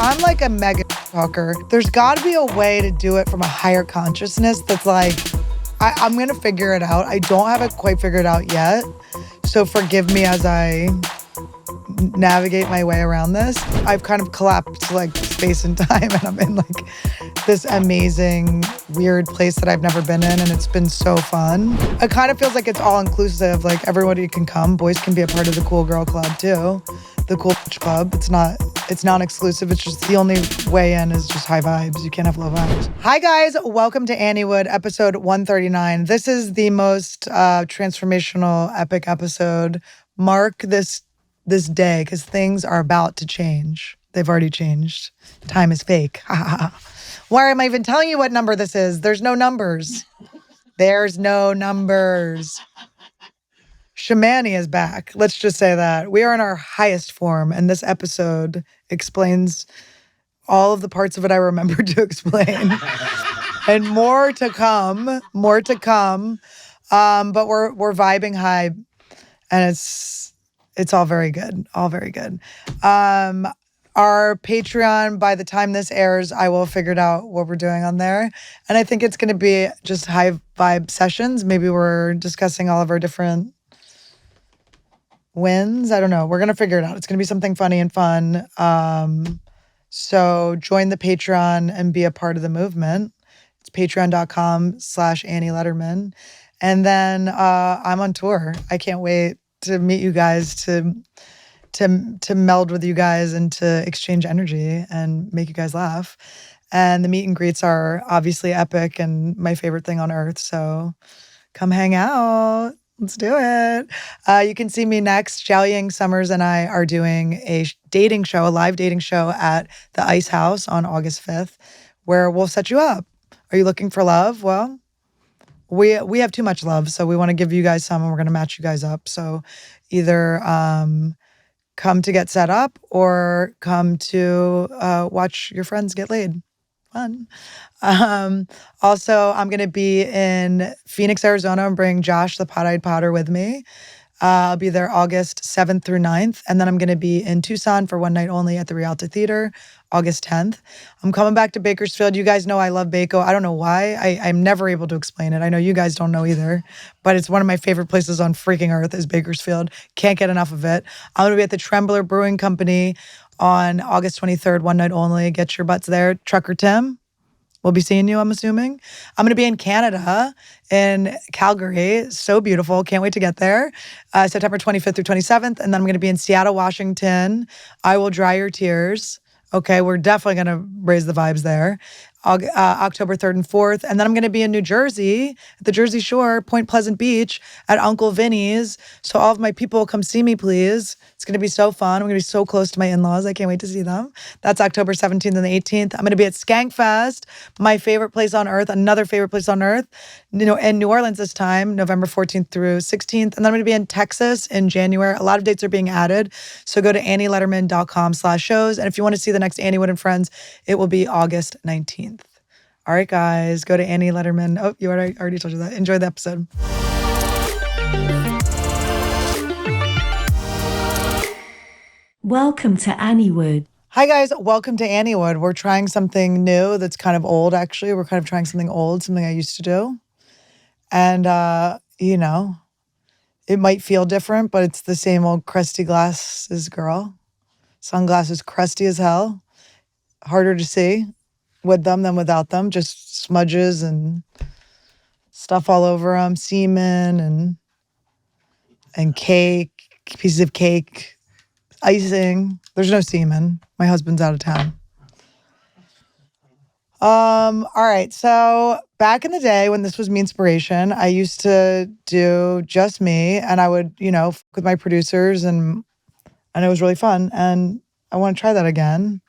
I'm like a mega talker. There's got to be a way to do it from a higher consciousness that's like, I'm going to figure it out. I don't have it quite figured out yet. So forgive me as I navigate my way around this. I've kind of collapsed like space and time, and I'm in like this amazing, weird place that I've never been in, and it's been so fun. It kind of feels like it's all inclusive. Like everybody can come. Boys can be a part of the cool girl club too. The cool club. It's non-exclusive. It's just the only way in is just high vibes. You can't have low vibes. Hi guys, welcome to Anniewood, episode 139. This is the most transformational, epic episode. Mark this day because things are about to change. They've already changed. Time is fake. Why am I even telling you what number this is? There's no numbers. There's no numbers. Shamanie is back. Let's just say that. We are in our highest form, and this episode explains all of the parts of it I remember to explain. And more to come. But we're vibing high, and it's all very good. All very good. Our Patreon, by the time this airs, I will have figured out what we're doing on there. And I think it's going to be just high vibe sessions. Maybe we're discussing all of our different wins. I don't know. We're going to figure it out. It's going to be something funny and fun. So join the Patreon and be a part of the movement. It's patreon.com/Annie Lederman. And then I'm on tour. I can't wait to meet you guys, to meld with you guys and to exchange energy and make you guys laugh. And the meet and greets are obviously epic and my favorite thing on earth. So come hang out. Let's do it. You can see me next. Xiao Ying Summers and I are doing a live dating show at the Ice House on August 5th, where we'll set you up. Are you looking for love? Well, we have too much love, so we want to give you guys some, and we're going to match you guys up. So either come to get set up or come to watch your friends get laid. Fun. Also, I'm going to be in Phoenix, Arizona, and bring Josh, the Pot-Eyed Potter, with me. I'll be there August 7th through 9th. And then I'm going to be in Tucson for one night only at the Rialto Theater, August 10th. I'm coming back to Bakersfield. You guys know I love Baco. I don't know why. I'm never able to explain it. I know you guys don't know either. But it's one of my favorite places on freaking earth is Bakersfield. Can't get enough of it. I'm going to be at the Trembler Brewing Company on August 23rd, one night only. Get your butts there. Trucker Tim, we'll be seeing you, I'm assuming. I'm going to be in Canada, in Calgary. So beautiful. Can't wait to get there. September 25th through 27th. And then I'm going to be in Seattle, Washington. I will dry your tears. Okay, we're definitely going to raise the vibes there. October 3rd and 4th. And then I'm going to be in New Jersey, at the Jersey Shore, Point Pleasant Beach, at Uncle Vinny's. So all of my people, come see me, please. It's going to be so fun. I'm going to be so close to my in-laws. I can't wait to see them. That's October 17th and the 18th. I'm going to be at Skankfest, my favorite place on earth, another favorite place on earth, in New Orleans this time, November 14th through 16th. And then I'm going to be in Texas in January. A lot of dates are being added. So go to annielederman.com/shows. And if you want to see the next Anniewood and Friends, it will be August 19th. All right, guys, go to Annie Lederman. Oh, you already told you that. Enjoy the episode. Welcome to Anniewood. Hi, guys. Welcome to Anniewood. We're trying something new that's kind of old, actually. We're kind of trying something old, something I used to do. And, it might feel different, but it's the same old crusty glasses girl. Sunglasses crusty as hell. Harder to see with them than without them. Just smudges and stuff all over them. Semen and cake, pieces of cake, icing. There's no semen. My husband's out of town. All right. So back in the day when this was Meanspiration, I used to do just me, and I would, with my producers, and it was really fun. And I want to try that again.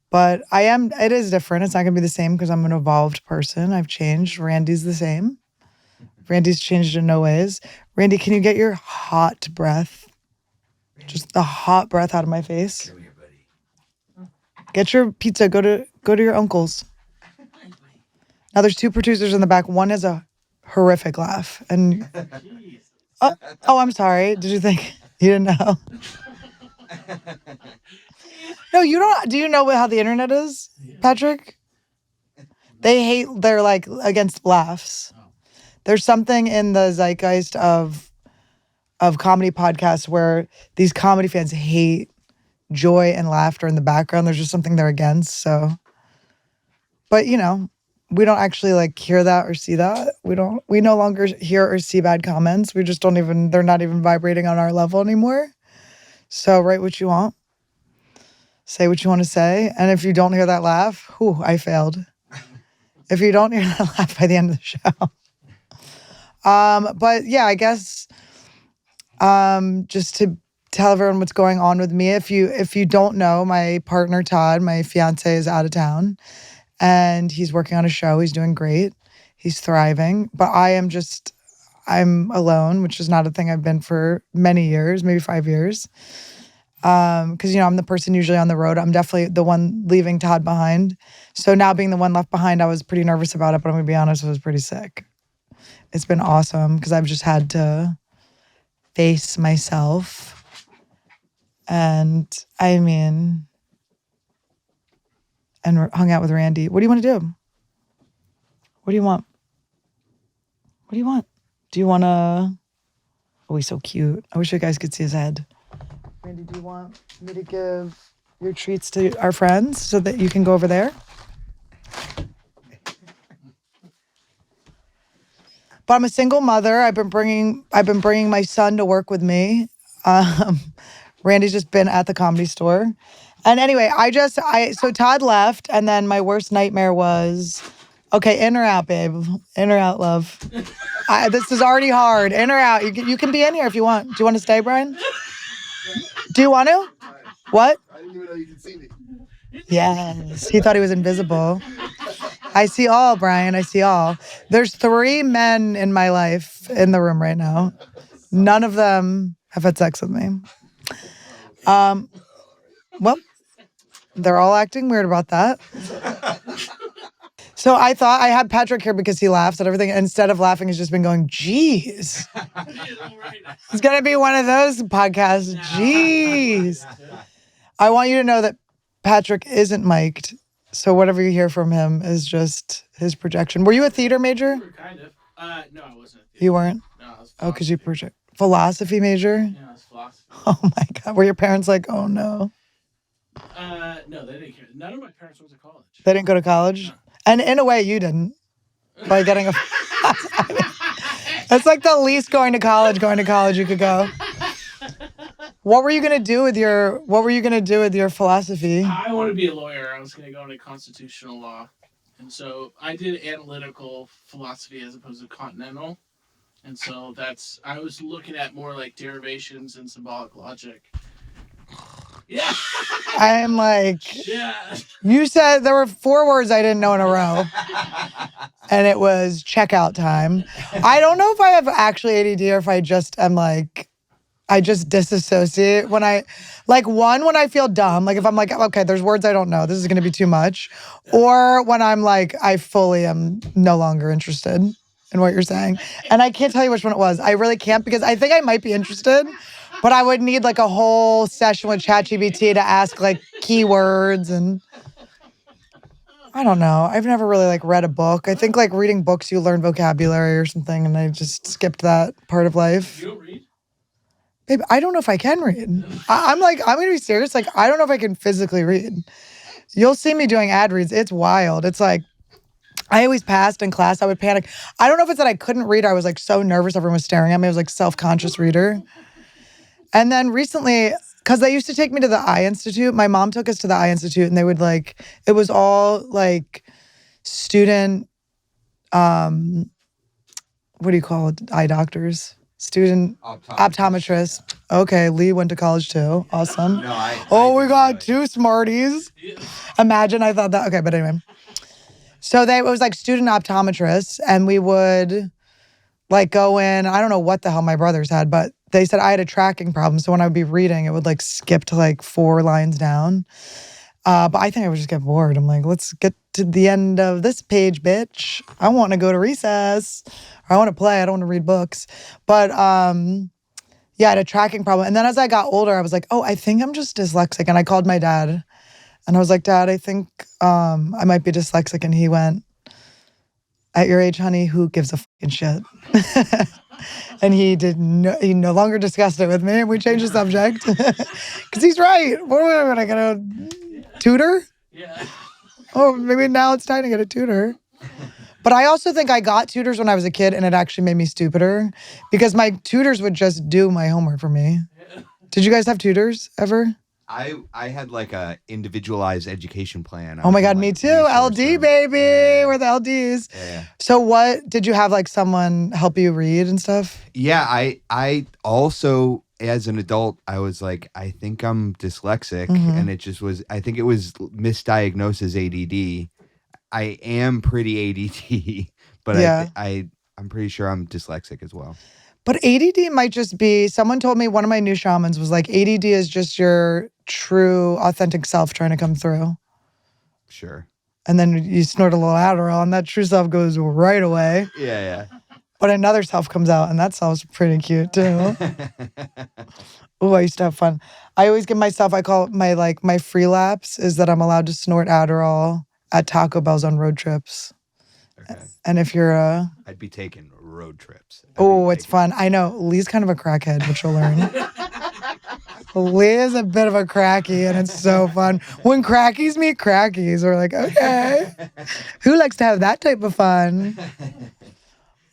But it is different. It's not going to be the same because I'm an evolved person. I've changed. Randy's the same. Randy's changed in no ways. Randy, can you get your hot breath? Just the hot breath out of my face. Come here, buddy. Get your pizza. Go to your uncle's. Now there's two producers in the back. One has a horrific laugh. And oh, I'm sorry. Did you think you didn't know? No, you don't. Do you know how the internet is, Patrick? They're like against laughs. There's something in the zeitgeist of comedy podcasts where these comedy fans hate joy and laughter in the background. There's just something they're against. So, but we don't actually like hear that or see that. We no longer hear or see bad comments. We just don't even, they're not even vibrating on our level anymore. So write what you want. Say what you want to say. And if you don't hear that laugh, I failed. If you don't hear that laugh by the end of the show. But yeah, I guess just to tell everyone what's going on with me. If you don't know, my partner Todd, my fiance, is out of town and he's working on a show. He's doing great. He's thriving. But I'm alone, which is not a thing I've been for many years, maybe 5 years. Because I'm the person usually on the road. I'm definitely the one leaving Todd behind. So now being the one left behind, I was pretty nervous about it, but I'm gonna be honest, I was pretty sick. It's been awesome because I've just had to face myself. And and hung out with Randy. What do you want to do? What do you want? What do you want? Do you want to... Oh, he's so cute. I wish you guys could see his head. Randy, do you want me to give your treats to our friends so that you can go over there? But I'm a single mother. I've been bringing my son to work with me. Randy's just been at the Comedy Store. And anyway, so Todd left, and then my worst nightmare was, okay, in or out, babe? In or out, love? This is already hard. In or out? You can be in here if you want. Do you want to stay, Brian? Do you want to? What? I didn't even know you could see me. Yes. He thought he was invisible. I see all, Brian. I see all. There's 3 men in my life in the room right now. None of them have had sex with me. Well, they're all acting weird about that. So I thought I had Patrick here because he laughs at everything. Instead of laughing, he's just been going, geez. It's going to be one of those podcasts. Jeez. I want you to know that Patrick isn't mic'd. So whatever you hear from him is just his projection. Were you a theater major? Kind of. No, I wasn't. You weren't? No, I was. Oh, because you project. Philosophy major? Yeah, I was philosophy. Oh my God. Were your parents like, oh no? No, they didn't care. None of my parents went to college. They didn't go to college? No. And in a way, you didn't. By getting a... That's like the least going to college you could go. What were you gonna do with your philosophy? I want to be a lawyer. I was going to go into constitutional law. And so I did analytical philosophy as opposed to continental. And so I was looking at more like derivations and symbolic logic. Yeah. I am like, Yeah. you said there were 4 words I didn't know in a row. And it was checkout time. I don't know if I have actually ADD or if I just am like, I just disassociate when I feel dumb, like if I'm like, okay, there's words I don't know, this is going to be too much. Or when I'm like, I fully am no longer interested in what you're saying. And I can't tell you which one it was. I really can't because I think I might be interested, but I would need like a whole session with ChatGPT to ask like keywords and I don't know. I've never really like read a book. I think like reading books, you learn vocabulary or something. And I just skipped that part of life. You don't read? Babe, I don't know if I can read. I'm going to be serious. Like, I don't know if I can physically read. You'll see me doing ad reads. It's wild. It's like, I always passed in class. I would panic. I don't know if it's that I couldn't read. I was like so nervous. Everyone was staring at me. I was like self-conscious reader. And then recently, because they used to take me to the Eye Institute. My mom took us to the Eye Institute and they would like, it was all like student, what do you call it? Eye doctors. Student optometrist. Okay, Lee went to college too. Awesome. No, we got 2 smarties. Imagine I thought that. Okay, but anyway. So it was like student optometrists, and we would like go in. I don't know what the hell my brothers had, but they said I had a tracking problem. So when I would be reading, it would like skip to like 4 lines down. But I think I would just get bored. I'm like, let's get to the end of this page, bitch. I want to go to recess. Or I want to play. I don't want to read books. But Yeah, I had a tracking problem. And then as I got older, I was like, oh, I think I'm just dyslexic. And I called my dad and I was like, Dad, I think I might be dyslexic. And he went, at your age, honey, who gives a fucking shit? And he no longer discussed it with me, and we changed the subject. Because he's right. What am I going to tutor? Yeah. Oh, maybe now it's time to get a tutor. But I also think I got tutors when I was a kid, and it actually made me stupider because my tutors would just do my homework for me. Yeah. Did you guys have tutors ever? I had like a individualized education plan. Oh my God, me too. LD, baby. Yeah. We're the LDs. Yeah. So what, did you have like someone help you read and stuff? Yeah, I also, as an adult, I was like, I think I'm dyslexic. And it just was, I think it was misdiagnosed as ADD. I am pretty ADD, but Yeah. I'm pretty sure I'm dyslexic as well. But ADD might just be, someone told me, one of my new shamans was like, ADD is just your true, authentic self trying to come through. Sure. And then you snort a little Adderall and that true self goes right away. Yeah. But another self comes out and that self's pretty cute too. Oh, I used to have fun. I always give myself, I call it my free lapse is that I'm allowed to snort Adderall at Taco Bell's on road trips. Okay. And if you're I'd be taking road trips. it's fun. I know. Lee's kind of a crackhead, which you'll learn. Lee is a bit of a cracky, and it's so fun. When crackies meet crackies, we're like, okay. Who likes to have that type of fun?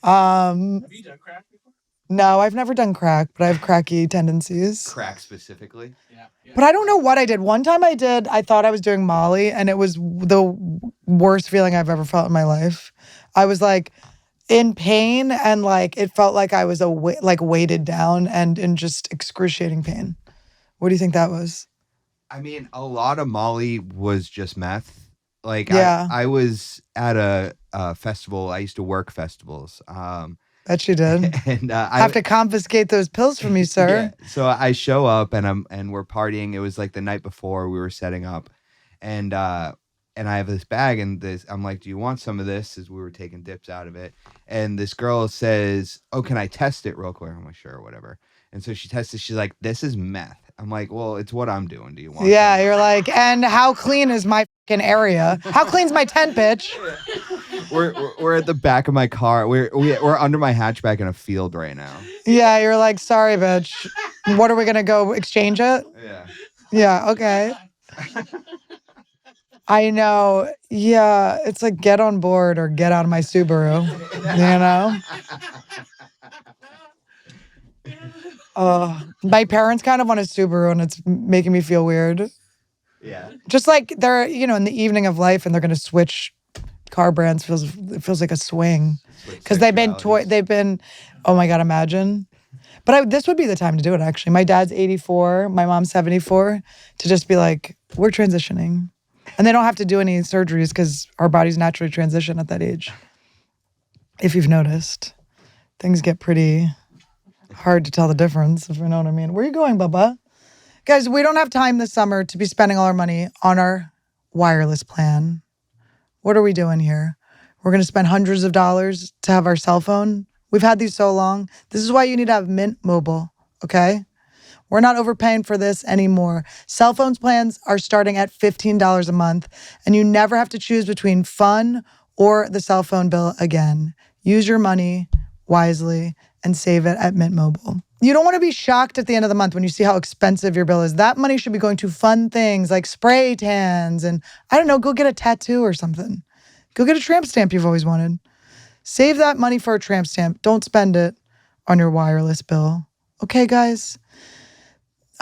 Have you done crack before? No, I've never done crack, but I have cracky tendencies. Crack specifically? Yeah. But I don't know what I did. One time I thought I was doing Molly, and it was the worst feeling I've ever felt in my life. I was like in pain, and like it felt like I was weighted down and in just excruciating pain. What do you think that was? I mean, a lot of Molly was just meth. Like, Yeah. I was at a festival. I used to work festivals. Bet you did. And I have to confiscate those pills from you, sir. Yeah. So I show up and we're partying. It was like the night before we were setting up, and I have this bag and I'm like, do you want some of this? As we were taking dips out of it, and this girl says, oh, can I test it real quick? I'm like, sure, whatever. And so she tests it. She's like, this is meth. I'm like, well, it's what I'm doing. Do you want? Yeah, some? you're like, and how clean is my fucking area? How clean's my tent, bitch? We're at the back of my car. We're under my hatchback in a field right now. Yeah, you're like, sorry, bitch. What are we gonna go exchange it? Yeah. Yeah, okay. I know. Yeah, it's like get on board or get out of my Subaru. You know? My parents kind of want a Subaru and it's making me feel weird. Yeah. Just like they're, in the evening of life and they're gonna switch car brands it feels like a swing. Because they've been, oh my God, imagine. But this would be the time to do it, actually. My dad's 84, my mom's 74, to just be like, we're transitioning. And they don't have to do any surgeries because our bodies naturally transition at that age. If you've noticed, things get pretty hard to tell the difference, if you know what I mean. Where are you going, Bubba? Guys, we don't have time this summer to be spending all our money on our wireless plan. What are we doing here? We're going to spend hundreds of dollars to have our cell phone. We've had these so long. This is why you need to have Mint Mobile, okay? We're not overpaying for this anymore. Cell phones plans are starting at $15 a month, and you never have to choose between fun or the cell phone bill again. Use your money wisely and save it at Mint Mobile. You don't want to be shocked at the end of the month when you see how expensive your bill is. That money should be going to fun things like spray tans and, I don't know, go get a tattoo or something. Go get a tramp stamp you've always wanted. Save that money for a tramp stamp. Don't spend it on your wireless bill. Okay, guys?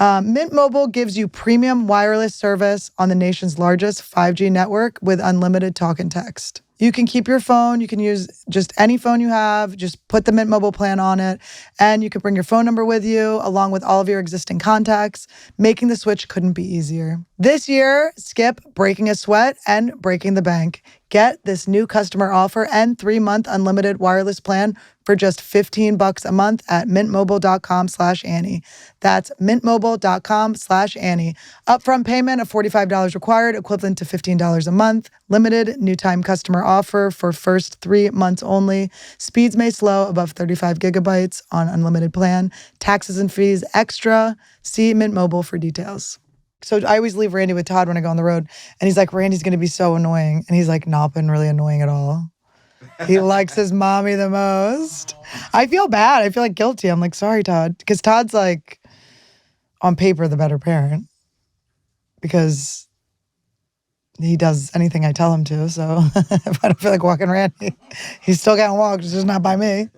Mint Mobile gives you premium wireless service on the nation's largest 5G network with unlimited talk and text. You can keep your phone. You can use just any phone you have. Just put the Mint Mobile plan on it. And you can bring your phone number with you along with all of your existing contacts. Making the switch couldn't be easier. This year, skip breaking a sweat and breaking the bank. Get this new customer offer and 3-month unlimited wireless plan for just $15 a month at mintmobile.com/Annie. That's mintmobile.com/Annie. Upfront payment of $45 required, equivalent to $15 a month. Limited new time customer offer for first 3 months only. Speeds may slow above 35 gigabytes on unlimited plan. Taxes and fees extra. See Mint Mobile for details. So I always leave Randy with Todd when I go on the road. And he's like, Randy's going to be so annoying. And he's like, not been really annoying at all. He likes his mommy the most. I feel bad. I feel like guilty. I'm like, sorry, Todd. Because Todd's like, on paper, the better parent. Because he does anything I tell him to. So if I don't feel like walking Randy, he's still getting walked. It's just not by me.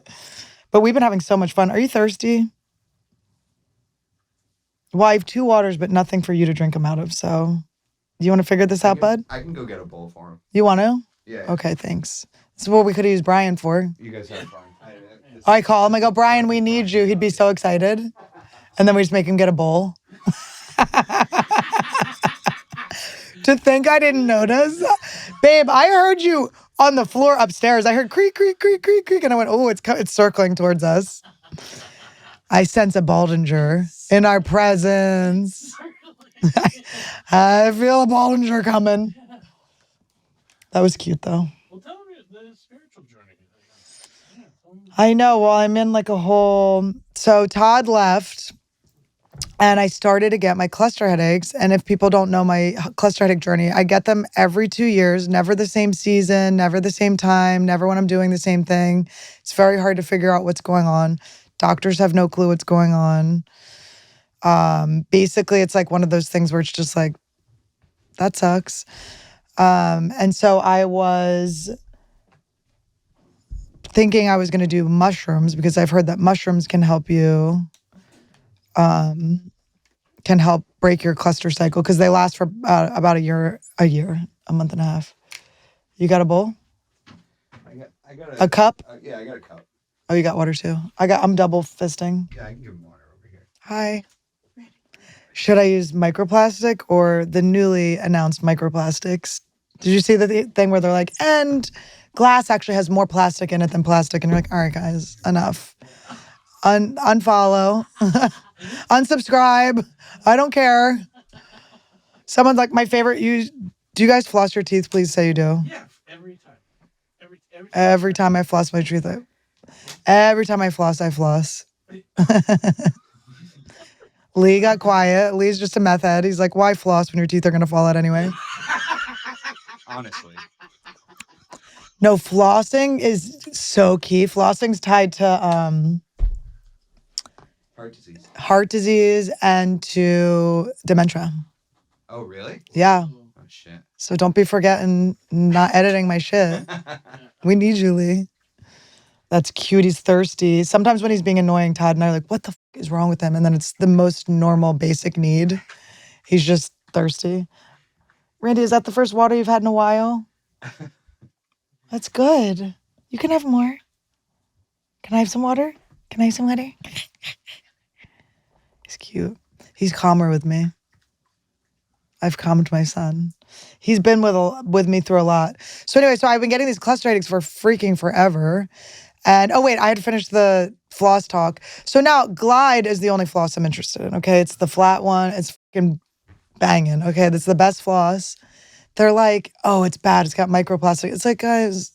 But we've been having so much fun. Are you thirsty? Well, I have 2 waters, but nothing for you to drink them out of. So, do you want to figure this out, bud? I can go get a bowl for him. You want to? Yeah. Okay, thanks. This is what we could have used Brian for. You guys have fun. I call him. I go, Brian, we need you. He'd be so excited. And then we just make him get a bowl. To think I didn't notice. Babe, I heard you on the floor upstairs. I heard creak, creak, creak, creak, creak. And I went, oh, it's circling towards us. I sense a Baldinger in our presence. I feel a Baldinger coming. That was cute, though. Well, tell me the spiritual journey. I know. Well, I'm in like a whole... So Todd left, and I started to get my cluster headaches. And if people don't know my cluster headache journey, I get them every 2 years, never the same season, never the same time, never when I'm doing the same thing. It's very hard to figure out what's going on. Doctors have no clue what's going on. Basically, it's like one of those things where it's just like, that sucks. And so I was thinking I was going to do mushrooms because I've heard that mushrooms can help you, can help break your cluster cycle because they last for about a year, a month and a half. You got a bowl? I got a cup? Yeah, I got a cup. Oh, you got water too? I'm double fisting. Yeah, I can give him water over here. Hi. Should I use microplastic or the newly announced microplastics? Did you see the thing where they're like, and glass actually has more plastic in it than plastic? And you're like, all right, guys, enough. Unfollow. Unsubscribe. I don't care. Someone's like, my favorite, do you guys floss your teeth? Please say you do. Yeah, every time. Every time I floss my teeth. Every time I floss, I floss. Lee got quiet. Lee's just a meth head. He's like, why floss when your teeth are going to fall out anyway? Honestly. No, flossing is so key. Flossing's tied to heart disease and to dementia. Oh, really? Yeah. Oh, shit. So don't be forgetting not editing my shit. We need you, Lee. That's cute. He's thirsty. Sometimes when he's being annoying, Todd and I are like, what the is wrong with him? And then it's the most normal, basic need. He's just thirsty. Randy, is that the first water you've had in a while? That's good. You can have more. Can I have some water? Can I have some water? He's cute. He's calmer with me. I've calmed my son. He's been with me through a lot. So anyway, so I've been getting these cluster headaches for freaking forever. And, oh, wait, I had to finish the floss talk. So now Glide is the only floss I'm interested in, okay? It's the flat one. It's freaking banging, okay? That's the best floss. They're like, oh, it's bad. It's got microplastic. It's like, guys,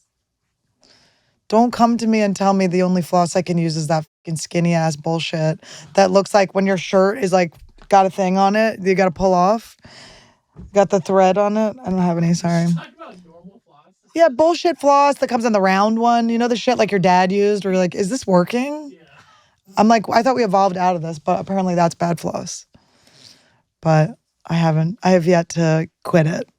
don't come to me and tell me the only floss I can use is that fucking skinny ass bullshit that looks like when your shirt is like, got a thing on it, you got to pull off. Got the thread on it. I don't have any, sorry. Yeah, bullshit floss that comes in the round one. You know the shit like your dad used where you're like, is this working? Yeah. I'm like, I thought we evolved out of this, but apparently that's bad floss. But I have yet to quit it.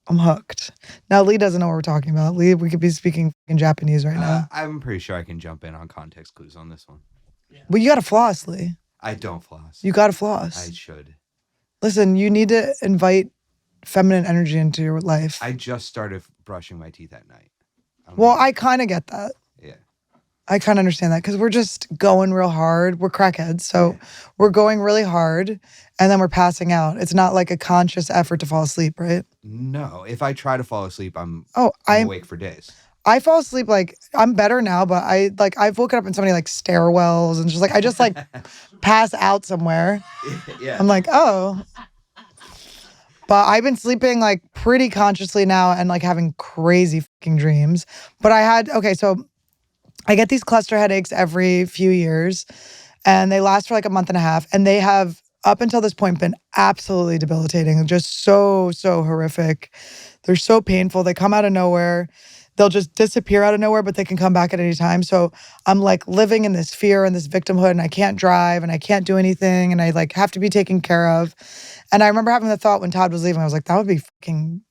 I'm hooked. Now Lee doesn't know what we're talking about. Lee, we could be speaking in Japanese right now. I'm pretty sure I can jump in on context clues on this one. Yeah. Well, you gotta floss, Lee. I don't floss. You gotta floss. I should. Listen, you need to invite feminine energy into your life. I just started brushing my teeth at night. Well, I kind of get that. Yeah. I kind of understand that because we're just going real hard. We're crackheads. So we're going really hard and then we're passing out. It's not like a conscious effort to fall asleep, right? No, if I try to fall asleep, I'm I'm awake for days. I fall asleep like I'm better now, but I've woken up in so many like stairwells and just like I just like pass out somewhere. Yeah. I'm like, oh. But I've been sleeping like pretty consciously now and like having crazy fucking dreams. But so I get these cluster headaches every few years and they last for like a month and a half. And they have, up until this point, been absolutely debilitating. Just so, so horrific. They're so painful. They come out of nowhere. They'll just disappear out of nowhere, but they can come back at any time. So I'm like living in this fear and this victimhood and I can't drive and I can't do anything and I like have to be taken care of. And I remember having the thought when Todd was leaving, I was like, that would be fucking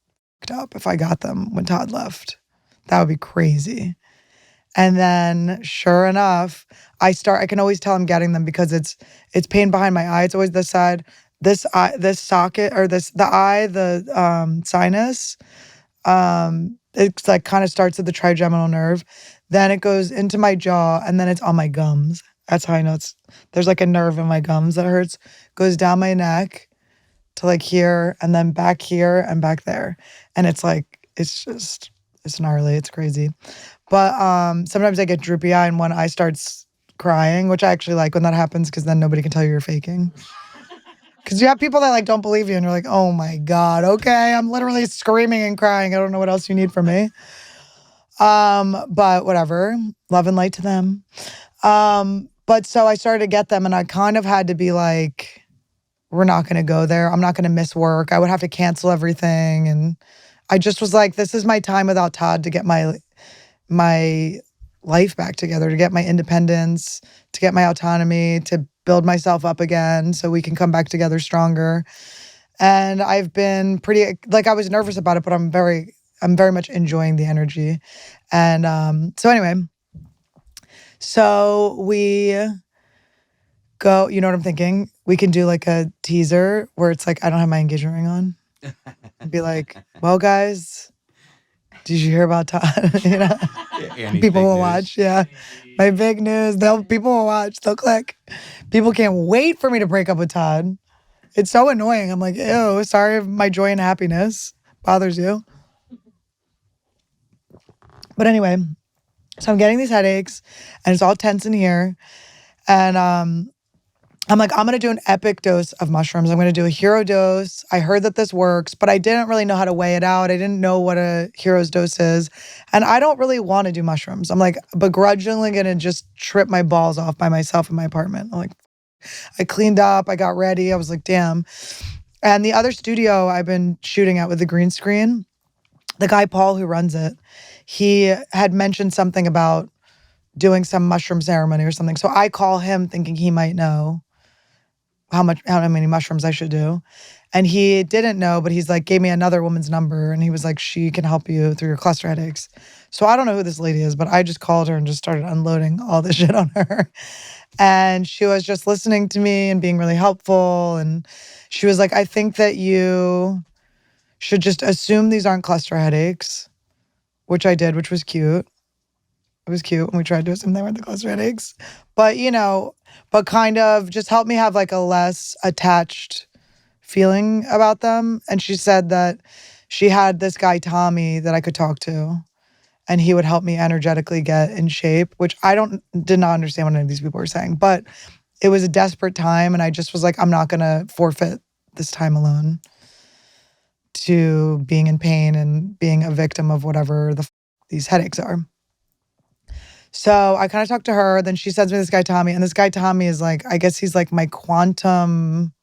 fucked up if I got them when Todd left. That would be crazy. And then sure enough, I can always tell I'm getting them because it's pain behind my eye. It's always this side, this socket or the sinus. It's like kind of starts at the trigeminal nerve. Then it goes into my jaw and then it's on my gums. That's how I know there's like a nerve in my gums that hurts. Goes down my neck to like here and then back here and back there. And it's like, it's gnarly. It's crazy. But sometimes I get droopy eye and one eye starts crying, which I actually like when that happens because then nobody can tell you're faking. Because you have people that like don't believe you and you're like, oh my God, okay, I'm literally screaming and crying. I don't know what else you need from me. But whatever, love and light to them. But so I started to get them and I kind of had to be like, we're not going to go there. I'm not going to miss work. I would have to cancel everything. And I just was like, this is my time without Todd to get my life back together, to get my independence, to get my autonomy, to build myself up again so we can come back together stronger. And I've been pretty, like I was nervous about it, but I'm very much enjoying the energy. And so anyway, so we go, you know what I'm thinking? We can do like a teaser where it's like, I don't have my engagement ring on. I'd be like, well, guys, did you hear about Todd? You know, people will watch. Yeah, my big news. People will watch. They'll click. People can't wait for me to break up with Todd. It's so annoying. I'm like, ew. Sorry if my joy and happiness bothers you. But anyway, so I'm getting these headaches, and it's all tense in here, and I'm like, I'm going to do an epic dose of mushrooms. I'm going to do a hero dose. I heard that this works, but I didn't really know how to weigh it out. I didn't know what a hero's dose is. And I don't really want to do mushrooms. I'm like begrudgingly going to just trip my balls off by myself in my apartment. I'm like, I cleaned up. I got ready. I was like, damn. And the other studio I've been shooting at with the green screen, the guy, Paul, who runs it, he had mentioned something about doing some mushroom ceremony or something. So I call him thinking he might know how many mushrooms I should do. And he didn't know, but he's like, gave me another woman's number. And he was like, she can help you through your cluster headaches. So I don't know who this lady is, but I just called her and just started unloading all this shit on her. And she was just listening to me and being really helpful. And she was like, I think that you should just assume these aren't cluster headaches, which I did, which was cute. It was cute when we tried to assume they weren't the cluster headaches. But, you know, but kind of just help me have like a less attached feeling about them. And she said that she had this guy, Tommy, that I could talk to, and he would help me energetically get in shape, which did not understand what any of these people were saying. But it was a desperate time, and I just was like, I'm not going to forfeit this time alone to being in pain and being a victim of whatever these headaches are. So I kind of talked to her. Then she sends me this guy, Tommy. And this guy, Tommy, is like, I guess he's like my quantum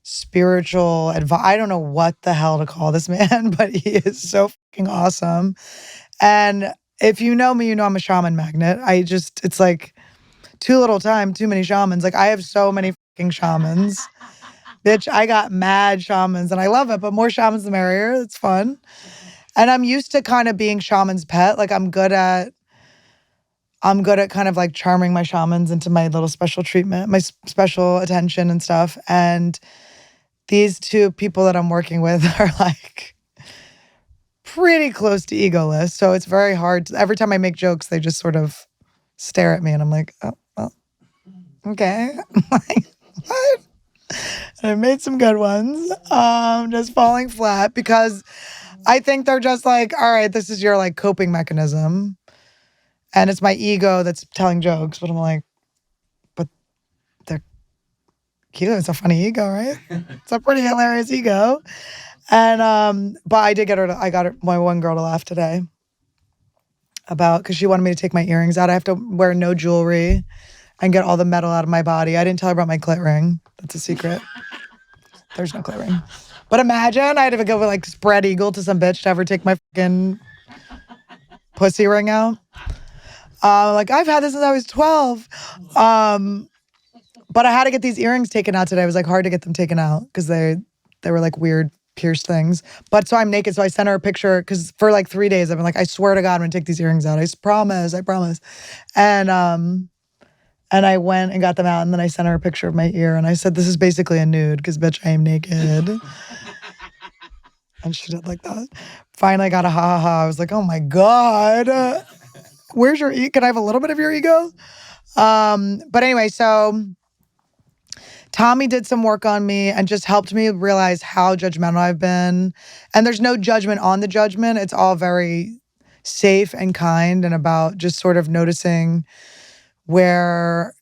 spiritual advisor. I don't know what the hell to call this man, but he is so fucking awesome. And if you know me, you know I'm a shaman magnet. It's like too many shamans. Like I have so many fucking shamans. Bitch, I got mad shamans and I love it, but more shamans the merrier. It's fun. And I'm used to kind of being shaman's pet. Like I'm good at kind of like charming my shamans into my little special treatment, my special attention and stuff. And these two people that I'm working with are like pretty close to egoless. So it's very hard. Every time I make jokes, they just sort of stare at me, and I'm like, oh, well, okay. I'm like, what? And I made some good ones. Just falling flat because I think they're just like, all right, this is your like coping mechanism. And it's my ego that's telling jokes, but I'm like, but they're cute. It's a funny ego, right? It's a pretty hilarious ego. And but I did I got my one girl to laugh today because she wanted me to take my earrings out. I have to wear no jewelry and get all the metal out of my body. I didn't tell her about my clit ring. That's a secret. There's no clit ring. But imagine I had to go with like spread eagle to some bitch to ever take my fucking pussy ring out. Like I've had this since I was 12. But I had to get these earrings taken out today. It was like hard to get them taken out because they were like weird pierced things. But so I'm naked. So I sent her a picture because for like 3 days I've been like, I swear to God, I'm gonna take these earrings out. I promise. And I went and got them out, and then I sent her a picture of my ear, and I said, this is basically a nude because bitch, I am naked. And she did like that. Finally I got a ha ha ha. I was like, oh my God. Where's your ego? Can I have a little bit of your ego? But anyway, so Tommy did some work on me and just helped me realize how judgmental I've been. And there's no judgment on the judgment. It's all very safe and kind and about just sort of noticing where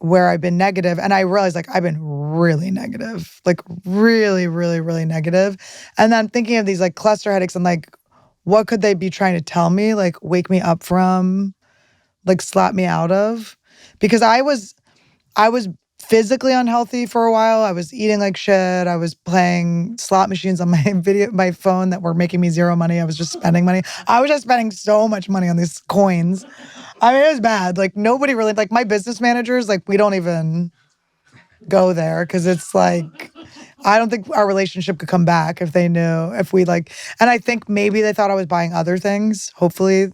I've been negative. And I realized like I've been really negative, like really, really, really negative. And then I'm thinking of these like cluster headaches and like, what could they be trying to tell me? Like wake me up from, like slap me out of? Because I was physically unhealthy for a while. I was eating like shit. I was playing slot machines on my phone that were making me zero money. I was just spending money. I was just spending so much money on these coins. I mean, it was bad. Like nobody really, like my business managers, like we don't even go there because it's like, I don't think our relationship could come back if they knew, if we like, and I think maybe they thought I was buying other things. Hopefully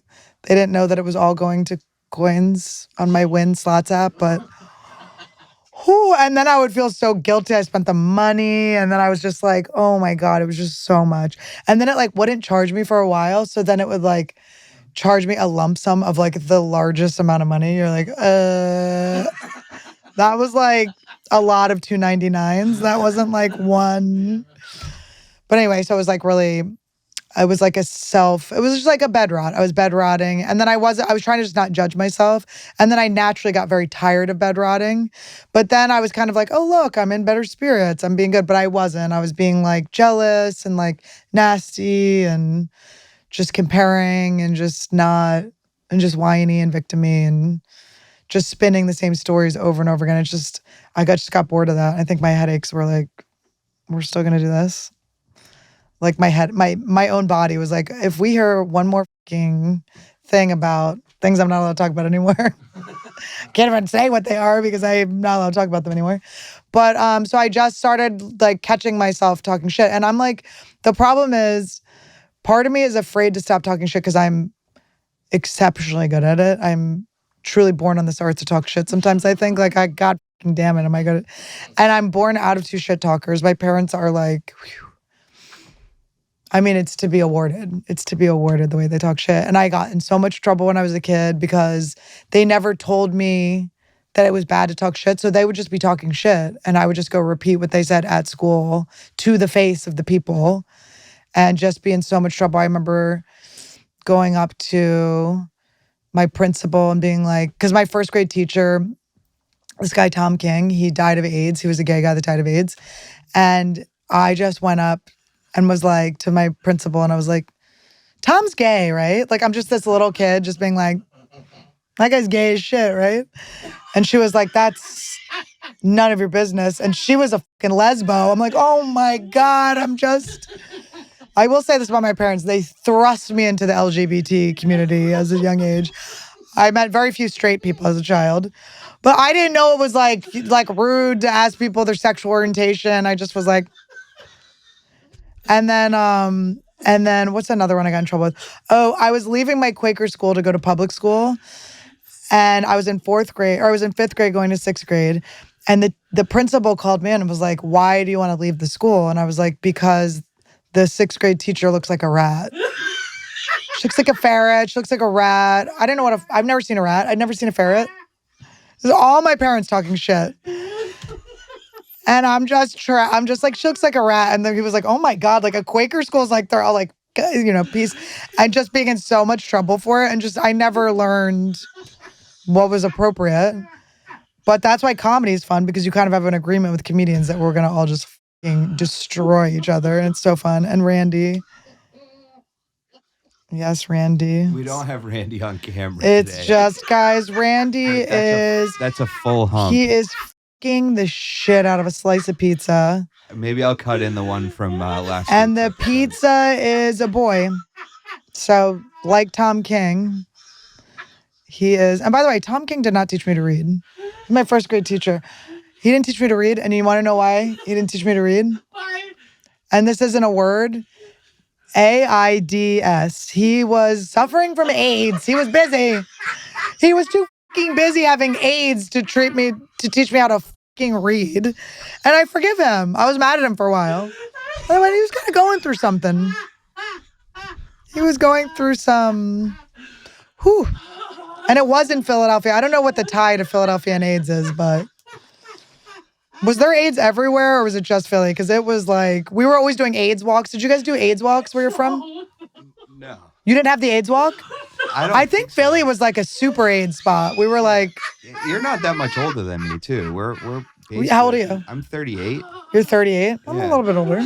they didn't know that it was all going to coins on my Win Slots app, but and then I would feel so guilty. I spent the money and then I was just like, oh my God, it was just so much. And then it like wouldn't charge me for a while. So then it would like charge me a lump sum of like the largest amount of money. You're like, that was like a lot of $2.99s. That wasn't like one. But anyway, so it was like really, it was like it was just like a bed rot. I was bed rotting. And then I was trying to just not judge myself. And then I naturally got very tired of bed rotting. But then I was kind of like, oh, look, I'm in better spirits. I'm being good. But I wasn't. I was being like jealous and like nasty and just comparing and just whiny and victim-y and just spinning the same stories over and over again. It's just, I just got bored of that. I think my headaches were like, we're still going to do this. Like my head, my own body was like, if we hear one more fucking thing about things I'm not allowed to talk about anymore, can't even say what they are because I'm not allowed to talk about them anymore. But so I just started like catching myself talking shit. And I'm like, the problem is, part of me is afraid to stop talking shit because I'm exceptionally good at it. I'm truly born on this earth to talk shit. Sometimes I think like, God fucking damn it, am I good? And I'm born out of two shit talkers. My parents are like, whew. I mean, it's to be awarded. It's to be awarded the way they talk shit. And I got in so much trouble when I was a kid because they never told me that it was bad to talk shit. So they would just be talking shit. And I would just go repeat what they said at school to the face of the people and just be in so much trouble. I remember going up to my principal and being like, because my first grade teacher, this guy, Tom King, he died of AIDS. He was a gay guy that died of AIDS. And I just went up and was like to my principal and I was like, Tom's gay, right? Like I'm just this little kid just being like, that guy's gay as shit, right? And she was like, that's none of your business. And she was a fucking lesbo. I'm like, oh my God, I will say this about my parents. They thrust me into the LGBT community as a young age. I met very few straight people as a child, but I didn't know it was like rude to ask people their sexual orientation. I just was like, and then what's another one I got in trouble with? Oh, I was leaving my Quaker school to go to public school. And I was in fifth grade going to sixth grade. And the principal called me in and was like, why do you want to leave the school? And I was like, because the sixth grade teacher looks like a rat. She looks like a ferret. She looks like a rat. I don't know what I've never seen a rat. I'd never seen a ferret. This is all my parents talking shit. And I'm just like, she looks like a rat. And then he was like, oh my God, like a Quaker school is like, they're all like, peace. And just being in so much trouble for it. And just, I never learned what was appropriate. But that's why comedy is fun, because you kind of have an agreement with comedians that we're going to all just fucking destroy each other. And it's so fun. And Randy. Yes, Randy. We don't have Randy on camera It's today. just, guys, Randy That's a full hump. He is fucking the shit out of a slice of pizza. Maybe I'll cut in the one from last And week. the pizza is a boy. So, like Tom King, he is. And by the way, Tom King did not teach me to read. He's my first grade teacher. He didn't teach me to read. And you want to know why he didn't teach me to read? And this isn't a word. AIDS. He was suffering from AIDS. He was busy. He was too fucking busy having AIDS to teach me how to fucking read. And I forgive him. I was mad at him for a while. But he was kind of going through something. He was going through some. Whew. And it was in Philadelphia. I don't know what the tie to Philadelphia and AIDS is, but. Was there AIDS everywhere, or was it just Philly? Because it was like, we were always doing AIDS walks. Did you guys do AIDS walks where you're from? No. You didn't have the AIDS walk? I think Philly was like a super AIDS spot. We were like... You're not that much older than me, too. We're How old are you? I'm 38. You're 38? I'm a little bit older.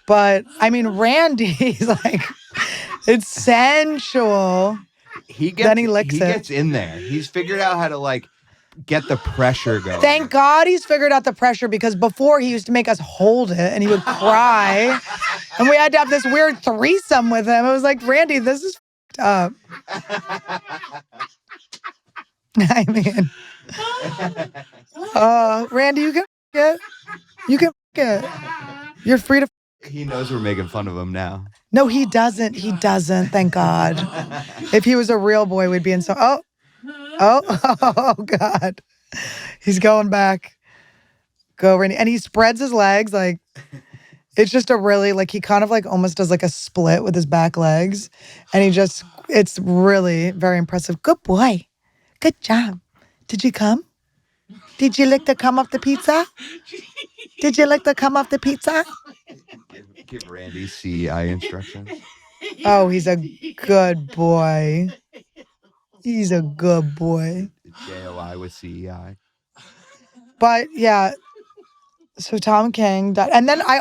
But, I mean, Randy's like, it's sensual. Then he licks it. He gets in there. He's figured out how to, like, get the pressure going. Thank God he's figured out the pressure, because before he used to make us hold it and he would cry. And we had to have this weird threesome with him. It was like, Randy, this is fucked up. I mean, Randy, you can it. You can it. You're free to. He knows we're making fun of him now. No, he doesn't. He doesn't. Thank God. If he was a real boy, we'd be in so. Oh, God. He's going back. Go, Randy. And he spreads his legs. Like, it's just a really, like, he kind of like almost does like a split with his back legs. And it's really very impressive. Good boy. Good job. Did you come? Did you lick the cum off the pizza? Did you lick the cum off the pizza? Give Randy CEI instructions. Oh, he's a good boy. He's a good boy. JOI with CEI. But yeah, so Tom King died. And then I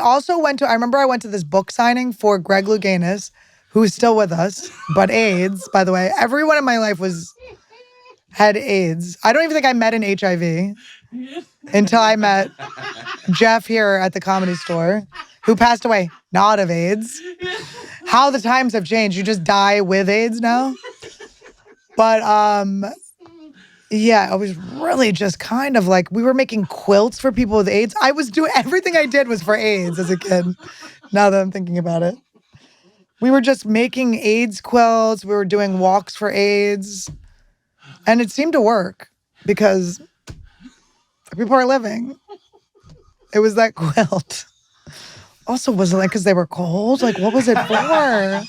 remember I went to this book signing for Greg Louganis, who's still with us, but AIDS, by the way. Everyone in my life had AIDS. I don't even think I met an HIV until I met Jeff here at the Comedy Store, who passed away, not of AIDS. How the times have changed. You just die with AIDS now. But, yeah, I was really just kind of like, we were making quilts for people with AIDS. Everything I did was for AIDS as a kid, now that I'm thinking about it. We were just making AIDS quilts. We were doing walks for AIDS. And it seemed to work because people are living. It was that quilt. Also, was it like because they were cold? Like, what was it for?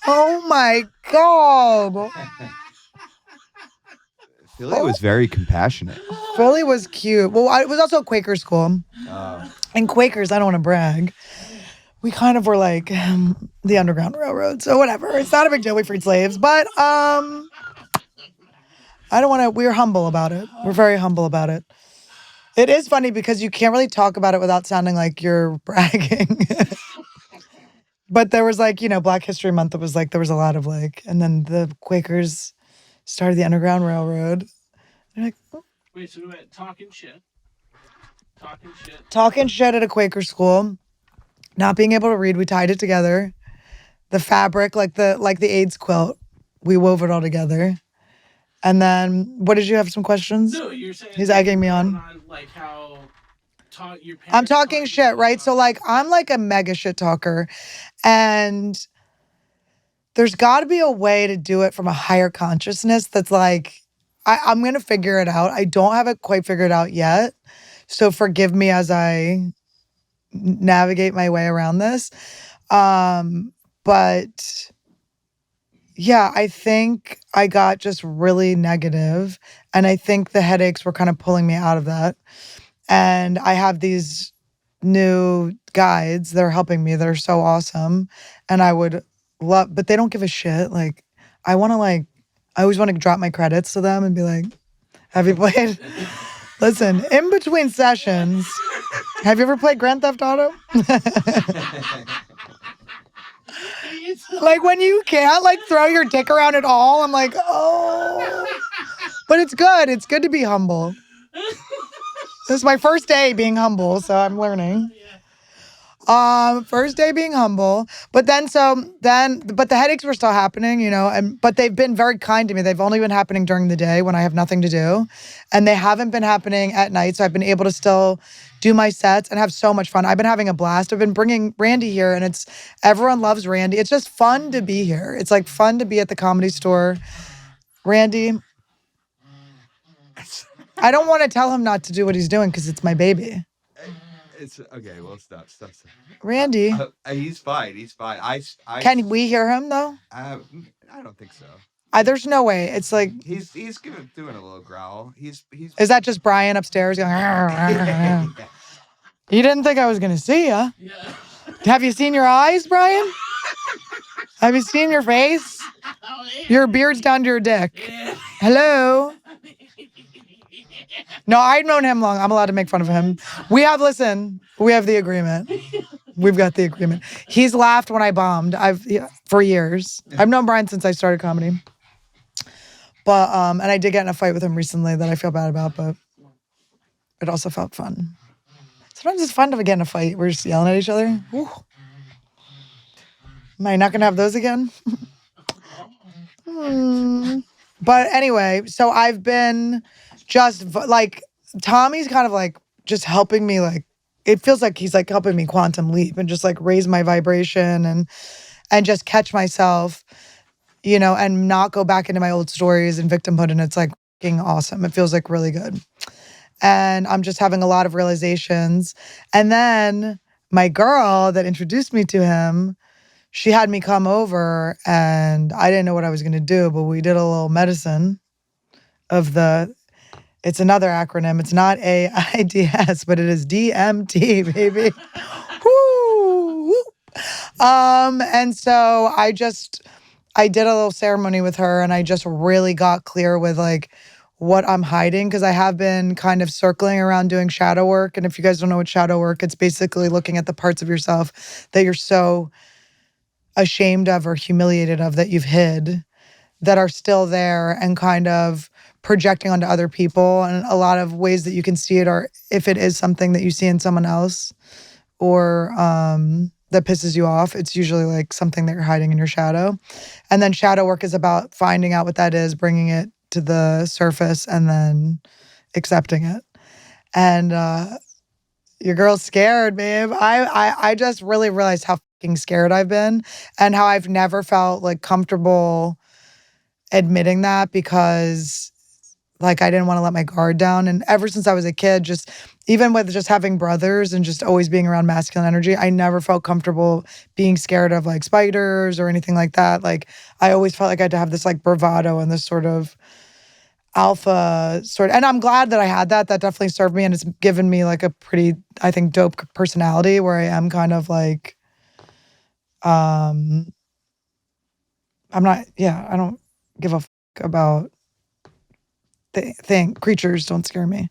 Oh my God. Philly was very compassionate. Philly was cute. Well, it was also a Quaker school. And Quakers, I don't want to brag. We kind of were like the Underground Railroad. So whatever. It's not a big deal. We freed slaves. But we're humble about it. We're very humble about it. It is funny because you can't really talk about it without sounding like you're bragging. But there was like, Black History Month. It was like, there was a lot of like, and then the Quakers started the Underground Railroad. They're like, oh. Wait, so we went talking shit. Talking shit at a Quaker school. Not being able to read. We tied it together. The fabric, like the AIDS quilt, we wove it all together. And then, what did you have some questions? No, you're saying he's egging me on. Like how your parents I'm talking shit, right? So like, I'm like a mega shit talker, and there's got to be a way to do it from a higher consciousness. That's like, I'm gonna figure it out. I don't have it quite figured out yet, so forgive me as I navigate my way around this. But yeah, I think I got just really negative, and I think the headaches were kind of pulling me out of that. And I have these new guides that are helping me that are so awesome, and I would love, but they don't give a shit. Like, I want to like, I always want to drop my credits to them and be like, have you played? Listen, in between sessions, have you ever played Grand Theft Auto? Like when you can't like throw your dick around at all, I'm like, oh. But it's good. It's good to be humble. This is my first day being humble, so I'm learning. First day being humble, but then but the headaches were still happening, you know, but they've been very kind to me. They've only been happening during the day when I have nothing to do, and they haven't been happening at night. So I've been able to still do my sets and have so much fun. I've been having a blast. I've been bringing Randy here, and everyone loves Randy. It's just fun to be here. It's like fun to be at the Comedy Store. Randy, I don't want to tell him not to do what he's doing because it's my baby. It's okay. Well, stop. Randy, He's fine. He's fine. I can we hear him though? I don't think so. There's no way. It's like he's doing a little growl. He's. Is that just Brian upstairs going? You didn't think I was gonna see ya? Yeah. Have you seen your eyes, Brian? Have you seen your face? Oh, yeah. Your beard's down to your dick. Yeah. Hello. No, I've known him long. I'm allowed to make fun of him. We have the agreement. We've got the agreement. He's laughed when I bombed. For years. I've known Brian since I started comedy. But and I did get in a fight with him recently that I feel bad about, but it also felt fun. Sometimes it's fun to get in a fight. We're just yelling at each other. Woo. Am I not gonna have those again? But anyway, so I've been just like, Tommy's kind of like just helping me, like it feels like he's like helping me quantum leap and just like raise my vibration and just catch myself, you know, and not go back into my old stories and victimhood. And it's like fucking awesome. It feels like really good. And I'm just having a lot of realizations. And then my girl that introduced me to him, she had me come over, and I didn't know what I was going to do, but we did a little medicine of it's another acronym. It's not AIDS, but it is DMT, baby. Woo! And so I did a little ceremony with her, and I just really got clear with like what I'm hiding, because I have been kind of circling around doing shadow work. And if you guys don't know what shadow work, it's basically looking at the parts of yourself that you're so ashamed of or humiliated of that you've hid, that are still there, and kind of projecting onto other people. And a lot of ways that you can see it are if it is something that you see in someone else or that pisses you off, it's usually like something that you're hiding in your shadow. And then shadow work is about finding out what that is, bringing it to the surface, and then accepting it. And your girl's scared, babe. I just really realized how fucking scared I've been, and how I've never felt like comfortable admitting that, because like I didn't want to let my guard down. And ever since I was a kid, just even with just having brothers and just always being around masculine energy, I never felt comfortable being scared of like spiders or anything like that. Like I always felt like I had to have this like bravado and this sort of alpha sort of, and I'm glad that I had that. That definitely served me, and it's given me like a pretty, I think, dope personality where I am kind of like, I don't give a fuck about creatures don't scare me.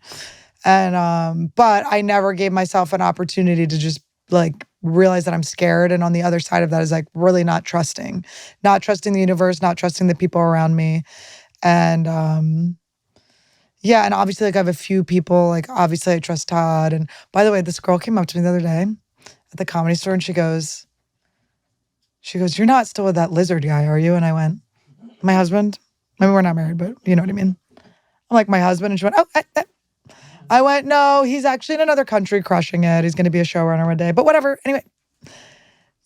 And but I never gave myself an opportunity to just like realize that I'm scared. And on the other side of that is like really not trusting the universe, not trusting the people around me. And and obviously like I have a few people, like obviously I trust Todd. And by the way, this girl came up to me the other day at the Comedy Store, and she goes, "You're not still with that lizard guy, are you?" And I went, "My husband." I mean, we're not married, but you know what I mean. I'm like, "My husband." And she went, "Oh." I went, "No, he's actually in another country crushing it. He's going to be a showrunner one day, but whatever." Anyway,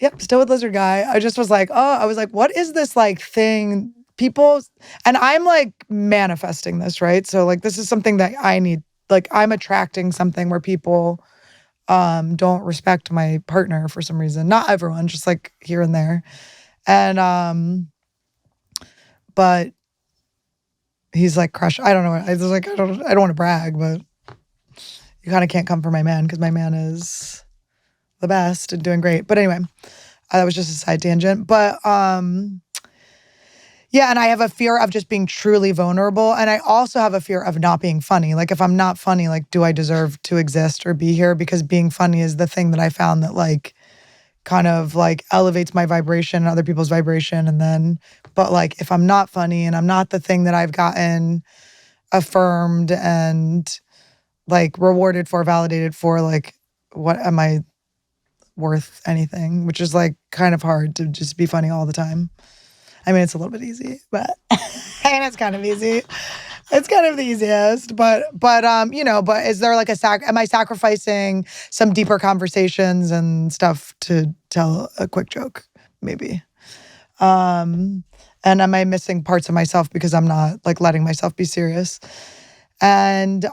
yep, still with lizard guy. I just was like, I was like, what is this like thing? People, and I'm like manifesting this, right? So like, this is something that I need, like I'm attracting something where people don't respect my partner for some reason. Not everyone, just like here and there. And but he's like crush. I don't know. I was like, I don't want to brag, but you kind of can't come for my man because my man is the best and doing great. But anyway, that was just a side tangent. But yeah, and I have a fear of just being truly vulnerable. And I also have a fear of not being funny. Like if I'm not funny, like do I deserve to exist or be here? Because being funny is the thing that I found that like kind of like elevates my vibration and other people's vibration. And then, but like if I'm not funny and I'm not the thing that I've gotten affirmed and like rewarded for, validated for, like what am I worth anything? Which is like kind of hard to just be funny all the time. I mean, it's a little bit easy, but and it's kind of easy. It's kind of the easiest, but you know, but is there like am I sacrificing some deeper conversations and stuff to tell a quick joke? Maybe. And am I missing parts of myself because I'm not like letting myself be serious? And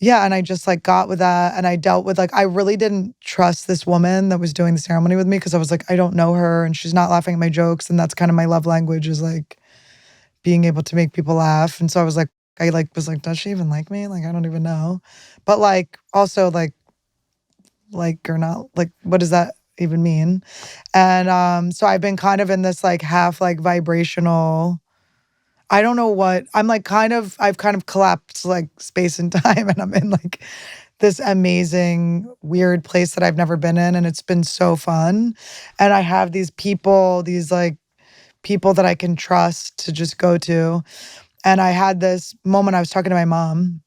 and I just like got with that and I dealt with like, I really didn't trust this woman that was doing the ceremony with me because I was like, I don't know her and she's not laughing at my jokes. And that's kind of my love language is like being able to make people laugh. And so I was like, was like, does she even like me? Like, I don't even know. But like, also like or not, like, what does that even mean? And so I've been kind of in this like half like vibrational, I don't know what, I've kind of collapsed like space and time and I'm in like this amazing, weird place that I've never been in. And it's been so fun. And I have these people that I can trust to just go to. And I had this moment, I was talking to my mom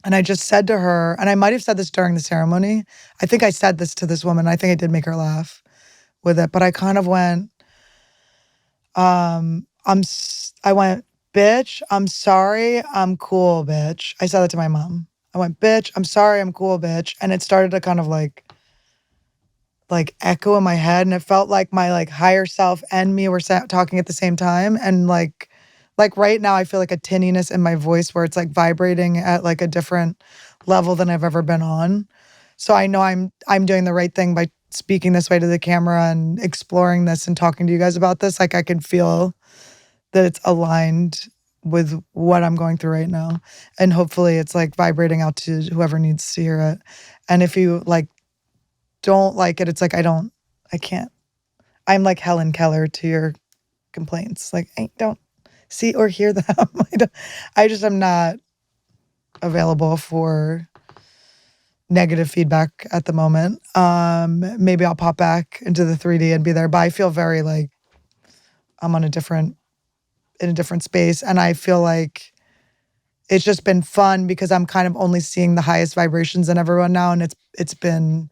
and I just said to her, and I might have said this during the ceremony. I think I said this to this woman. I think I did make her laugh with it, but I kind of went, I went, bitch, I'm sorry, I'm cool, bitch. I said that to my mom. I went, bitch, I'm sorry, I'm cool, bitch. And it started to kind of like echo in my head. And it felt like my like higher self and me were talking at the same time. And like right now, I feel like a tinniness in my voice where it's like vibrating at like a different level than I've ever been on. So I know I'm doing the right thing by speaking this way to the camera and exploring this and talking to you guys about this. Like I can feel that it's aligned with what I'm going through right now. And hopefully it's like vibrating out to whoever needs to hear it. And if you like don't like it, it's like I can't. I'm like Helen Keller to your complaints. Like I don't see or hear them. I just am not available for negative feedback at the moment. Maybe I'll pop back into the 3D and be there, but I feel very like I'm in a different space. And I feel like it's just been fun because I'm kind of only seeing the highest vibrations in everyone now. And it's been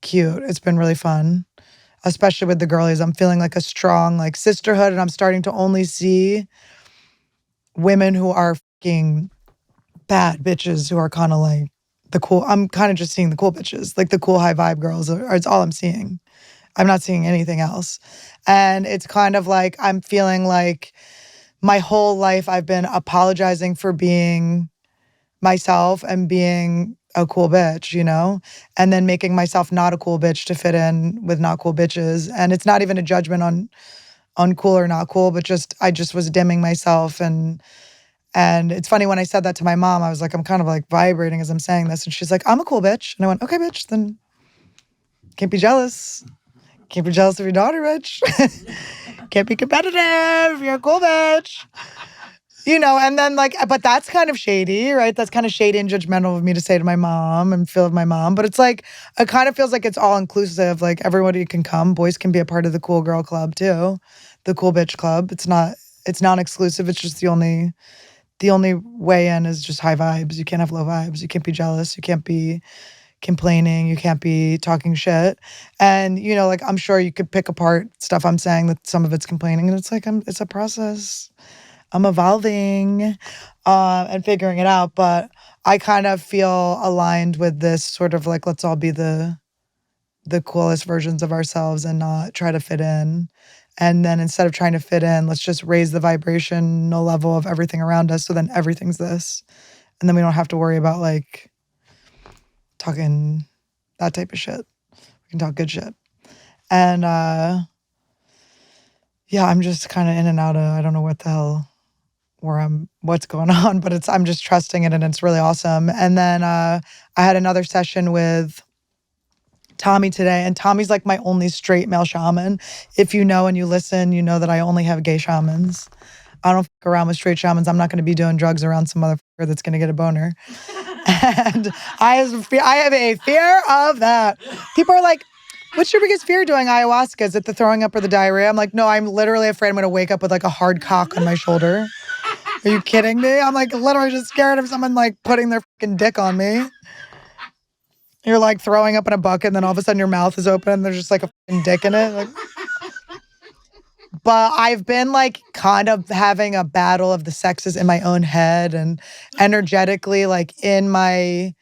cute. It's been really fun, especially with the girlies. I'm feeling like a strong like sisterhood and I'm starting to only see women who are fucking bad bitches who are kind of like the cool. I'm kind of just seeing the cool bitches, like the cool high vibe girls. It's all I'm seeing. I'm not seeing anything else. And it's kind of like I'm feeling like my whole life I've been apologizing for being myself and being a cool bitch, you know, and then making myself not a cool bitch to fit in with not cool bitches. And it's not even a judgment on cool or not cool, but I just was dimming myself. And it's funny when I said that to my mom, I was like, I'm kind of like vibrating as I'm saying this. And she's like, I'm a cool bitch. And I went, okay, bitch, then can't be jealous. Can't be jealous of your daughter, bitch. Can't be competitive. You're a cool bitch. You know, and then like, but that's kind of shady, right? That's kind of shady and judgmental of me to say to my mom and feel of my mom. But it's like, it kind of feels like it's all inclusive. Like everybody can come. Boys can be a part of the cool girl club too. The cool bitch club. It's non-exclusive. It's just the only way in is just high vibes. You can't have low vibes. You can't be jealous. You can't be complaining. You can't be talking shit. And, you know, like, I'm sure you could pick apart stuff I'm saying that some of it's complaining. And it's like, it's a process. I'm evolving and figuring it out. But I kind of feel aligned with this sort of like, let's all be the coolest versions of ourselves and not try to fit in. And then instead of trying to fit in, let's just raise the vibrational level of everything around us. So then everything's this. And then we don't have to worry about like talking that type of shit. We can talk good shit. And yeah, I'm just kind of in and out of, I don't know what the hell, what's going on, but I'm just trusting it and it's really awesome. And then I had another session with Tommy today, and Tommy's like my only straight male shaman. If you know and you listen, you know that I only have gay shamans. I don't fuck around with straight shamans. I'm not going to be doing drugs around some motherfucker that's going to get a boner. And I have a fear of that. People are like, what's your biggest fear doing ayahuasca? Is it the throwing up or the diarrhea? I'm like, no, I'm literally afraid I'm going to wake up with like a hard cock on my shoulder. Are you kidding me? I'm like literally just scared of someone like putting their fucking dick on me. You're like throwing up in a bucket and then all of a sudden your mouth is open and there's just like a fucking dick in it. Like, but I've been like kind of having a battle of the sexes in my own head and energetically, like in my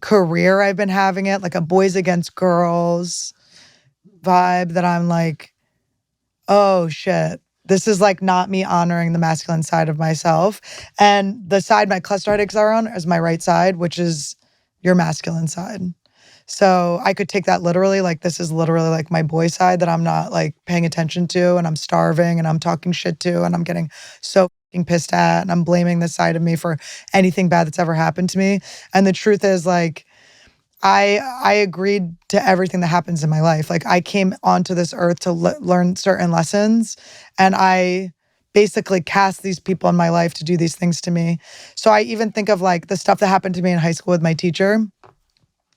career, I've been having it like a boys against girls vibe that I'm like, oh shit. This is like not me honoring the masculine side of myself. And the side my cluster headaches are on is my right side, which is your masculine side. So I could take that literally, like this is literally like my boy side that I'm not like paying attention to and I'm starving and I'm talking shit to and I'm getting so fucking pissed at and I'm blaming this side of me for anything bad that's ever happened to me. And the truth is like, I agreed to everything that happens in my life. Like I came onto this earth to learn certain lessons and I basically cast these people in my life to do these things to me. So I even think of like the stuff that happened to me in high school with my teacher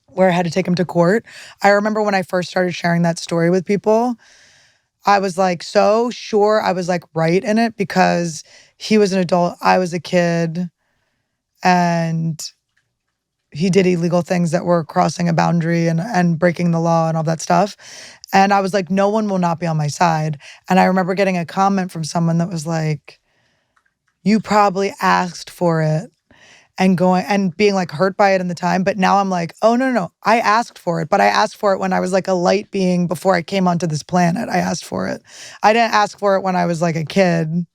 where I had to take him to court. I remember when I first started sharing that story with people, I was like so sure I was like right in it because he was an adult, I was a kid, and he did illegal things that were crossing a boundary and breaking the law and all that stuff. And I was like, no one will not be on my side. And I remember getting a comment from someone that was like, you probably asked for it and going and being like hurt by it in the time. But now I'm like, oh, no. I asked for it, but I asked for it when I was like a light being before I came onto this planet. I asked for it. I didn't ask for it when I was like a kid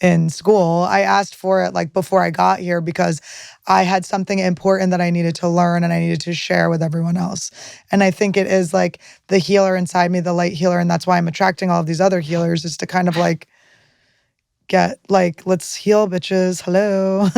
in school. I asked for it like before I got here because I had something important that I needed to learn and I needed to share with everyone else. And I think it is like the healer inside me, the light healer. And that's why I'm attracting all of these other healers is to kind of like get like, let's heal bitches. Hello.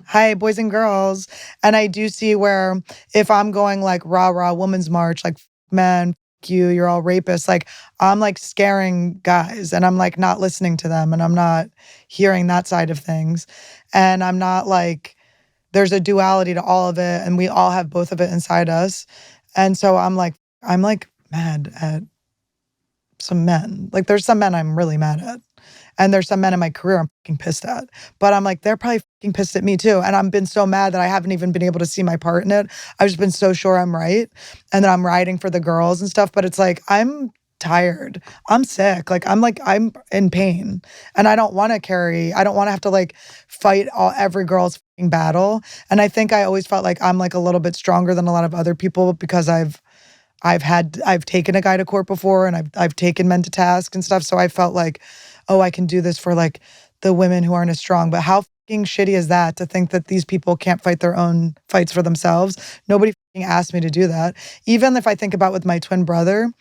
Hi, boys and girls. And I do see where if I'm going like rah, women's march, like men, you're all rapists. Like I'm like scaring guys and I'm like not listening to them and I'm not hearing that side of things. And I'm not like, there's a duality to all of it and we all have both of it inside us. And so I'm like mad at some men. Like there's some men I'm really mad at. And there's some men in my career I'm fucking pissed at. But I'm like, they're probably fucking pissed at me too. And I've been so mad that I haven't even been able to see my part in it. I've just been so sure I'm right. And then I'm riding for the girls and stuff. But it's like, I'm tired. I'm sick. I'm in pain. And I don't want to have to like fight every girl's fucking battle. And I think I always felt like I'm like a little bit stronger than a lot of other people because I've taken a guy to court before and I've taken men to task and stuff. So I felt like, oh, I can do this for like the women who aren't as strong. But how fucking shitty is that to think that these people can't fight their own fights for themselves? Nobody fucking asked me to do that. Even if I think about with my twin brother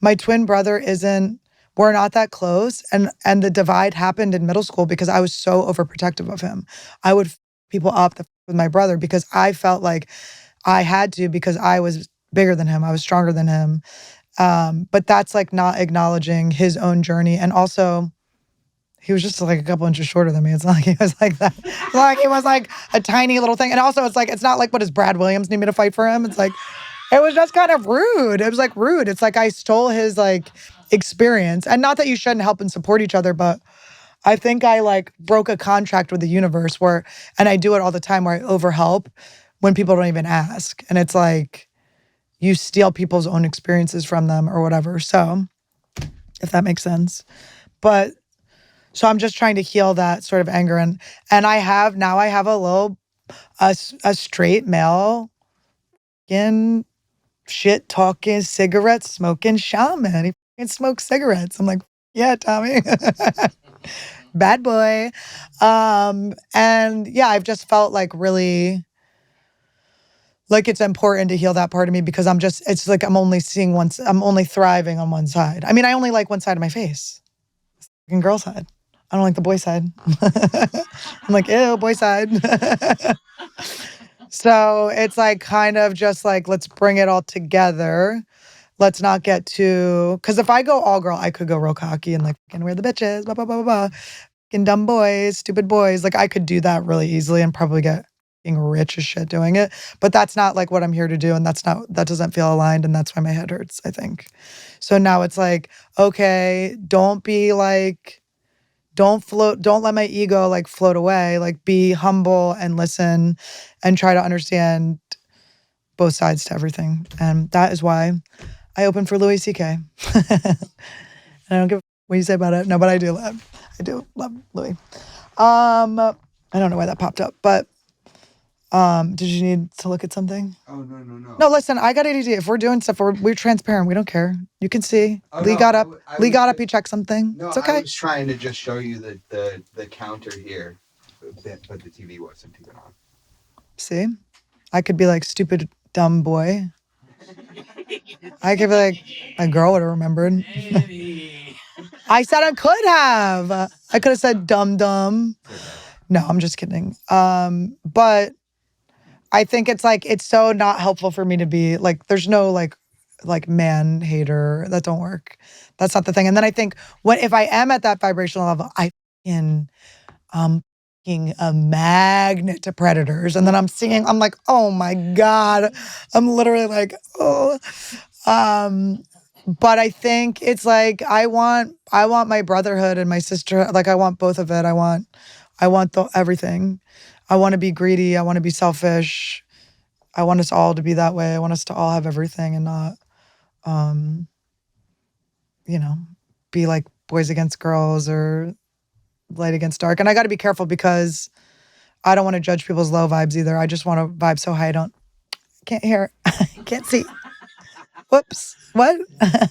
we're not that close. And the divide happened in middle school because I was so overprotective of him. I would people up with my brother because I felt like I had to because I was bigger than him. I was stronger than him. But that's like not acknowledging his own journey. And also, he was just like a couple inches shorter than me. It's not like he was like that. It's not like he was like a tiny little thing. And also, it's like, it's not like, what does Brad Williams need me to fight for him? It's like, it was just kind of rude. It was like rude. It's like I stole his like experience. And not that you shouldn't help and support each other, but I think I like broke a contract with the universe and I do it all the time where I overhelp when people don't even ask. And it's like, you steal people's own experiences from them or whatever. So if that makes sense. But so I'm just trying to heal that sort of anger. And I have a straight male in shit talking, cigarette smoking shaman. He fucking smokes cigarettes. I'm like, yeah, Tommy. Bad boy. And yeah, I've just felt like really like it's important to heal that part of me because it's like I'm only thriving on one side. I mean, I only like one side of my face. Fucking girl side. I don't like the boy side. I'm like, ew, boy side. So it's like kind of just like, let's bring it all together. Let's not get too, because if I go all girl, I could go real cocky and like, and we're the bitches, blah, blah, blah, blah, blah. Fucking dumb boys, stupid boys. Like I could do that really easily and probably get rich as shit doing it. But that's not like what I'm here to do. And that doesn't feel aligned. And that's why my head hurts, I think. So now it's like, okay, don't let my ego like float away. Like be humble and listen and try to understand both sides to everything. And that is why I opened for Louis C.K. I don't give a what you say about it. No, but I do love Louis. I don't know why that popped up, but did you need to look at something? Oh, no. No, listen, I got ADD. If we're doing stuff, we're transparent. We don't care. You can see. Oh, Lee no, got up. Lee got up. He checked something. No, it's okay. I was trying to just show you the counter here, but the TV wasn't even on. See? I could be like, stupid, dumb boy. I could be like, my girl would have remembered. I said I could have. I could have said dumb. No, I'm just kidding. But I think it's like, it's so not helpful for me to be like, there's no like man hater. That don't work. That's not the thing. And then I think if I am at that vibrational level, I'm a magnet to predators. And then I'm like, oh my God. I'm literally like, oh. But I think it's like, I want my brotherhood and my sister. Like I want both of it. I want everything. I want to be greedy. I want to be selfish. I want us all to be that way. I want us to all have everything and not, be like boys against girls or light against dark. And I got to be careful because I don't want to judge people's low vibes either. I just want to vibe so high I can't hear. Can't see. Whoops. What? Is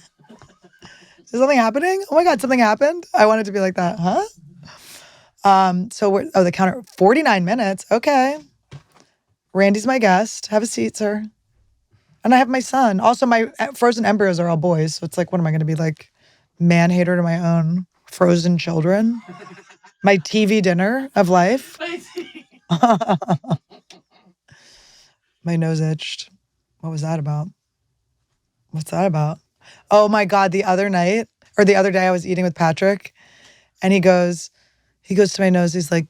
something happening? Oh my God, something happened? I wanted to be like that. Huh? So the counter, 49 minutes. Okay. Randy's my guest. Have a seat, sir. And I have my son. Also, my frozen embryos are all boys. So it's like, what am I going to be like? Man hater to my own frozen children? My TV dinner of life? My nose itched. What was that about? What's that about? Oh my God, the other day I was eating with Patrick and he goes to my nose. He's like,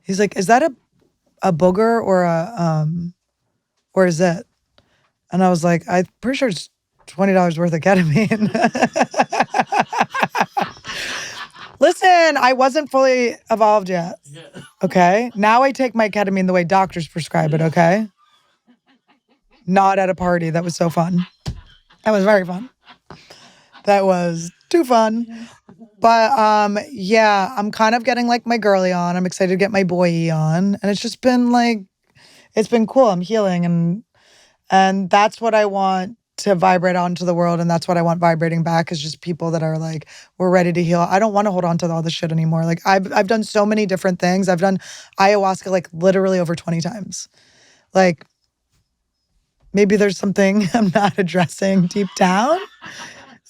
is that a booger or is it? And I was like, I'm pretty sure it's $20 worth of ketamine. Listen, I wasn't fully evolved yet. Okay. Now I take my ketamine the way doctors prescribe it. Okay. Not at a party. That was so fun. That was very fun. That was too fun. But yeah, I'm kind of getting like my girly on. I'm excited to get my boy on. And it's just been like, it's been cool. I'm healing and that's what I want to vibrate out into the world. And that's what I want vibrating back is just people that are like, we're ready to heal. I don't want to hold on to all this shit anymore. Like I've done so many different things. I've done ayahuasca like literally over 20 times. Like maybe there's something I'm not addressing deep down.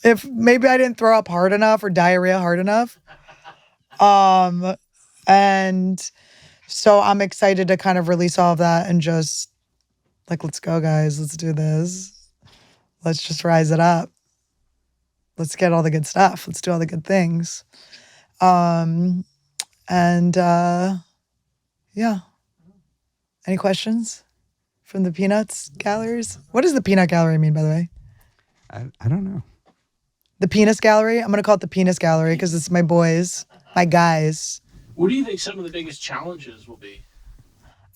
If maybe I didn't throw up hard enough or diarrhea hard enough. And so I'm excited to kind of release all of that and just like, let's go guys, let's do this. Let's just rise it up. Let's get all the good stuff. Let's do all the good things. Yeah. Any questions from the Peanuts galleries? What does the Peanut Gallery mean, by the way? I don't know. The Penis Gallery? I'm going to call it the Penis Gallery because it's my boys, my guys. What do you think some of the biggest challenges will be?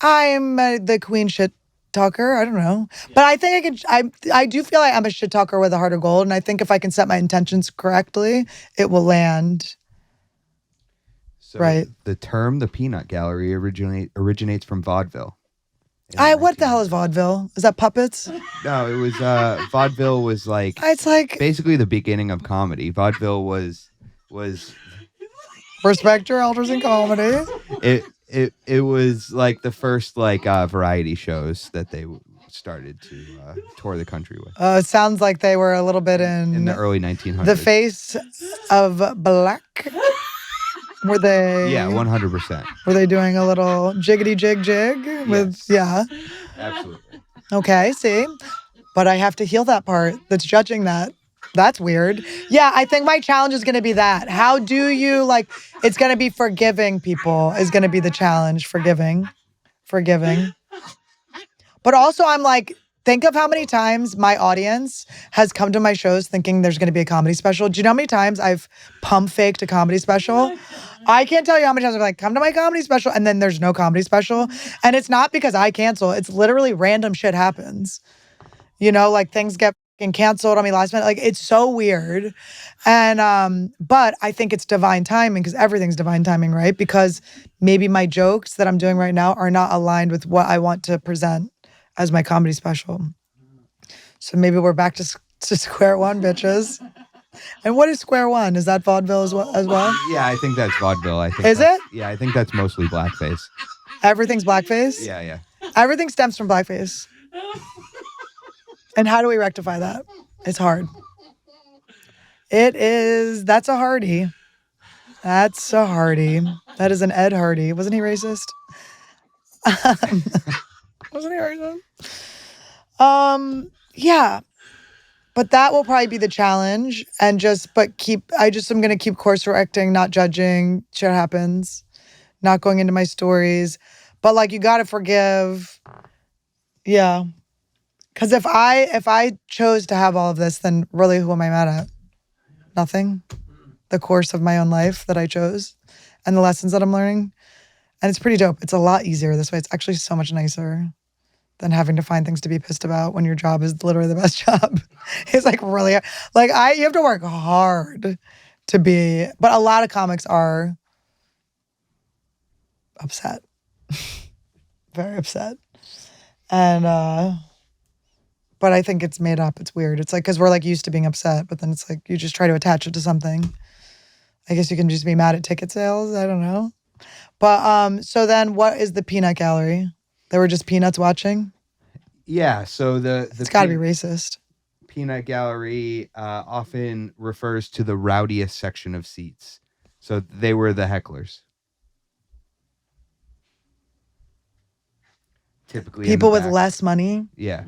I'm the queen shit talker. I don't know. Yeah. But I think I do feel like I'm a shit talker with a heart of gold. And I think if I can set my intentions correctly, it will land. So right. The term the Peanut Gallery originates from vaudeville. What the hell is vaudeville? Is that puppets? No, it was vaudeville was like it's like basically the beginning of comedy. Vaudeville was respect your elders in comedy. It was like the first like variety shows that they started to tour the country with. It sounds like they were a little bit in the early 1900s. The face of black. Were they? Yeah, 100%. Were they doing a little jiggity jig with? Yes. Yeah. Absolutely. Okay, see, but I have to heal that part that's judging that. That's weird. Yeah, I think my challenge is going to be that. How do you it's going to be forgiving people is going to be the challenge. Forgiving. But also I'm like, think of how many times my audience has come to my shows thinking there's going to be a comedy special. Do you know how many times I've pump faked a comedy special? I can't tell you how many times I'm like, come to my comedy special, and then there's no comedy special. And it's not because I cancel. It's literally random shit happens. Things get canceled on me last minute. It's so weird. And but I think it's divine timing, because everything's divine timing, right? Because maybe my jokes that I'm doing right now are not aligned with what I want to present as my comedy special. So maybe we're back to square one, bitches. And what is square one? Is that vaudeville as well? Yeah, I think that's vaudeville. Is it? Yeah, I think that's mostly blackface. Everything's blackface? Yeah. Everything stems from blackface. And how do we rectify that? It's hard. It is. That's a Hardy. That's a Hardy. That is an Ed Hardy. Wasn't he racist? Wasn't he racist? Yeah. But that will probably be the challenge. And I'm going to keep course correcting, not judging. Shit happens. Not going into my stories. But you got to forgive. Yeah. Because if I chose to have all of this, then really who am I mad at? Nothing. The course of my own life that I chose and the lessons that I'm learning. And it's pretty dope. It's a lot easier this way. It's actually so much nicer than having to find things to be pissed about when your job is literally the best job. It's really, you have to work hard to be, but a lot of comics are upset. Very upset. And, but I think it's made up. It's weird. It's because we're used to being upset, but then it's you just try to attach it to something. I guess you can just be mad at ticket sales. I don't know. But so then what is the peanut gallery? There were just peanuts watching? Yeah, so it's got to be racist. Peanut gallery often refers to the rowdiest section of seats. So they were the hecklers. Typically people with less money? Yeah.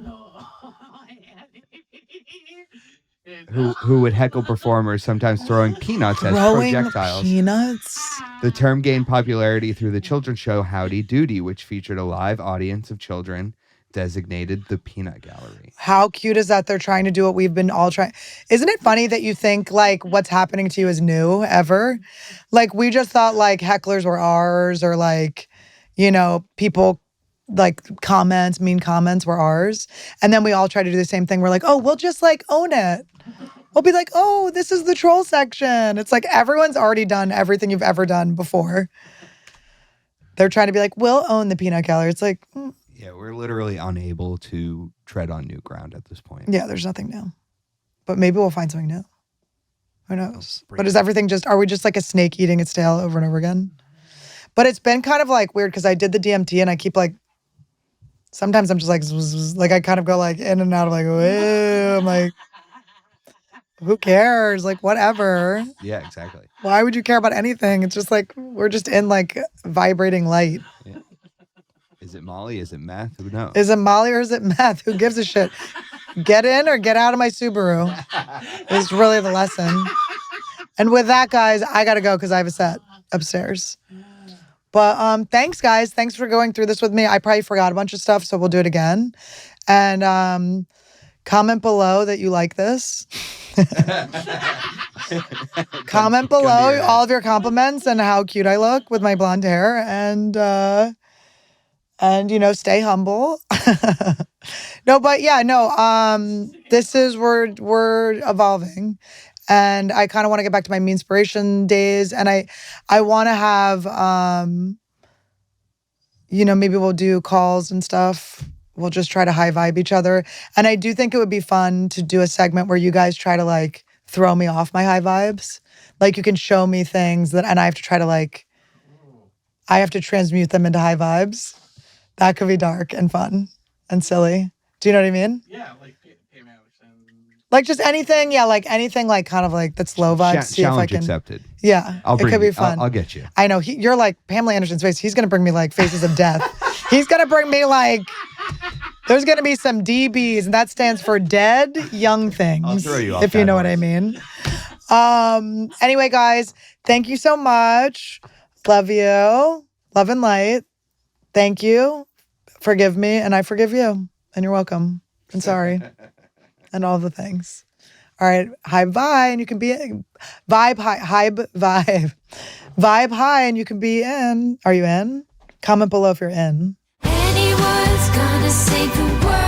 Who would heckle performers, sometimes throwing peanuts as projectiles. Peanuts? The term gained popularity through the children's show Howdy Doody, which featured a live audience of children designated the Peanut Gallery. How cute is that? They're trying to do what we've been all trying. Isn't it funny that you think what's happening to you is new ever? We just thought hecklers were ours, or people comments, mean comments were ours. And then we all try to do the same thing. We're oh, we'll just own it. We'll be oh, this is the troll section. It's everyone's already done everything you've ever done before. They're trying to be we'll own the peanut gallery. It's Yeah, we're literally unable to tread on new ground at this point. Yeah, there's nothing new. But maybe we'll find something new. Who knows? But is everything are we just a snake eating its tail over and over again? But it's been kind of weird because I did the DMT and I keep sometimes I'm just I kind of go in and out of whoa. I'm who cares? Whatever. Yeah, exactly. Why would you care about anything? It's just we're just in vibrating light. Yeah. Is it Molly? Is it meth? Who knows? Is it Molly or is it meth? Who gives a shit? Get in or get out of my Subaru. It's really the lesson. And with that, guys, I got to go because I have a set upstairs. But thanks, guys. Thanks for going through this with me. I probably forgot a bunch of stuff, so we'll do it again. And comment below that you like this. Comment below all of your compliments and how cute I look with my blonde hair. And stay humble. No, but yeah, no. This is we're evolving. And I kind of want to get back to my Meanspiration days. And I want to have, maybe we'll do calls and stuff. We'll just try to high vibe each other. And I do think it would be fun to do a segment where you guys try to throw me off my high vibes. You can show me things and I have to try to I have to transmute them into high vibes. That could be dark and fun and silly. Do you know what I mean? Yeah, like Pam Anderson. Like just anything, yeah, like anything like kind of like that's low vibes. See if I Challenge can. accepted. Yeah, I'll bring it could be you- fun. I'll get you. I know. You're like Pamela Anderson's face. He's gonna bring me like faces of death. He's gonna bring me like. There's gonna be some DBs, and that stands for dead young things. I'll throw you off if you that know what I mean. Anyway, guys, thank you so much. Love you. Love and light. Thank you. Forgive me, and I forgive you. And you're welcome. And sorry. And all the things. All right. Hi, bye. And you can be vibe high. Vibe high, and you can be in. Are you in? Comment below if you're in. Anniewood's gonna save the world.